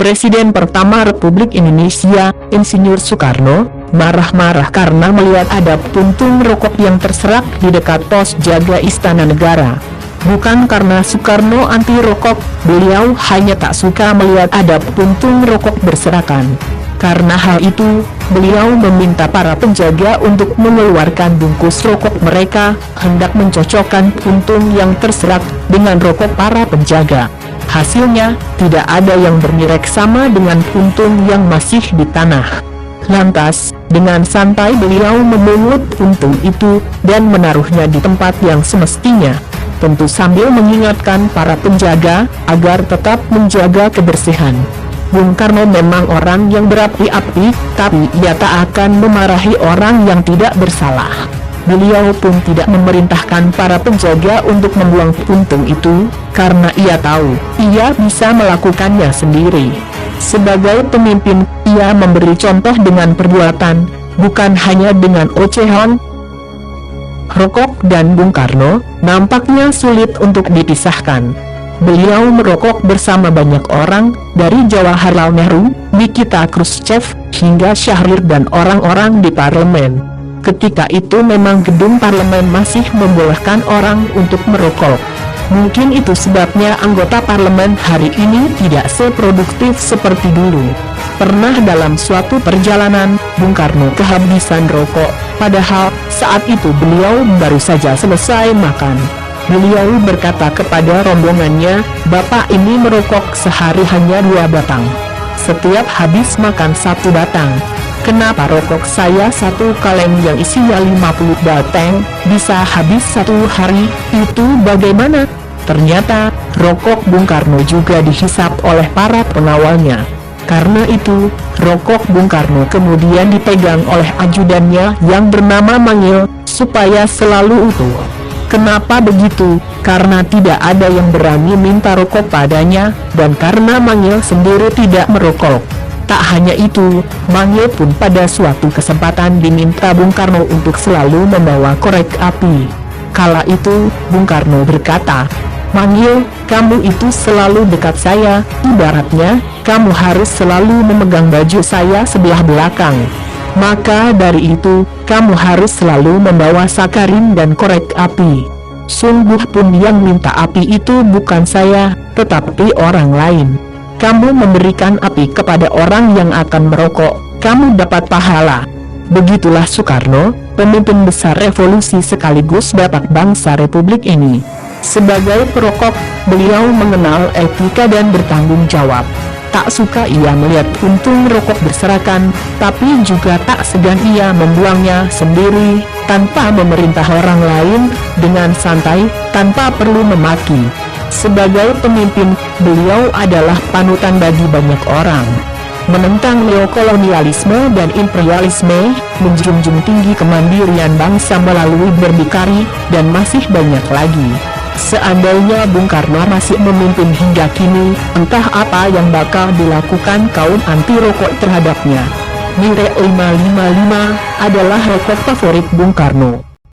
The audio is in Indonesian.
Presiden pertama Republik Indonesia, Insinyur Soekarno, marah-marah karena melihat ada puntung rokok yang terserak di dekat pos jaga Istana Negara. Bukan karena Soekarno anti rokok, beliau hanya tak suka melihat ada puntung rokok berserakan. Karena hal itu, beliau meminta para penjaga untuk mengeluarkan bungkus rokok mereka, hendak mencocokkan puntung yang terserak dengan rokok para penjaga. Hasilnya, tidak ada yang bernilai sama dengan puntung yang masih di tanah. Lantas, dengan santai beliau memungut puntung itu, dan menaruhnya di tempat yang semestinya. Tentu sambil mengingatkan para penjaga, agar tetap menjaga kebersihan. Bung Karno memang orang yang berapi-api, tapi ia tak akan memarahi orang yang tidak bersalah. Beliau pun tidak memerintahkan para penjaga untuk membuang puntung itu, karena ia tahu, ia bisa melakukannya sendiri. Sebagai pemimpin, ia memberi contoh dengan perbuatan, bukan hanya dengan ocehan. Rokok dan Bung Karno, nampaknya sulit untuk dipisahkan. Beliau merokok bersama banyak orang, dari Jawaharlal Nehru, Nikita Khrushchev, hingga Syahrir dan orang-orang di parlemen. Ketika itu memang gedung parlemen masih membolehkan orang untuk merokok. Mungkin itu sebabnya anggota parlemen hari ini tidak seproduktif seperti dulu. Pernah dalam suatu perjalanan, Bung Karno kehabisan rokok, padahal saat itu beliau baru saja selesai makan. Beliau berkata kepada rombongannya, "Bapak ini merokok sehari hanya 2 batang. Setiap habis makan 1 batang. Kenapa rokok saya 1 kaleng yang isinya 50 batang, bisa habis 1 hari, itu bagaimana?" Ternyata, rokok Bung Karno juga dihisap oleh para pengawalnya. Karena itu, rokok Bung Karno kemudian dipegang oleh ajudannya yang bernama Mangil, supaya selalu utuh. Kenapa begitu? Karena tidak ada yang berani minta rokok padanya, dan karena Mangil sendiri tidak merokok. Tak hanya itu, Mangil pun pada suatu kesempatan diminta Bung Karno untuk selalu membawa korek api. Kala itu, Bung Karno berkata, "Mangil, kamu itu selalu dekat saya, ibaratnya, kamu harus selalu memegang baju saya sebelah belakang. Maka dari itu, kamu harus selalu membawa sakarin dan korek api. Sungguh pun yang minta api itu bukan saya, tetapi orang lain. Kamu memberikan api kepada orang yang akan merokok, kamu dapat pahala." Begitulah Soekarno, pemimpin besar revolusi sekaligus bapak bangsa Republik ini. Sebagai perokok, beliau mengenal etika dan bertanggung jawab. Tak suka ia melihat puntung rokok berserakan, tapi juga tak segan ia membuangnya sendiri, tanpa memerintah orang lain, dengan santai, tanpa perlu memaki. Sebagai pemimpin, beliau adalah panutan bagi banyak orang. Menentang neokolonialisme dan imperialisme, menjunjung tinggi kemandirian bangsa melalui berdikari, dan masih banyak lagi. Seandainya Bung Karno masih memimpin hingga kini, entah apa yang bakal dilakukan kaum anti rokok terhadapnya. Mire 555 adalah rokok favorit Bung Karno.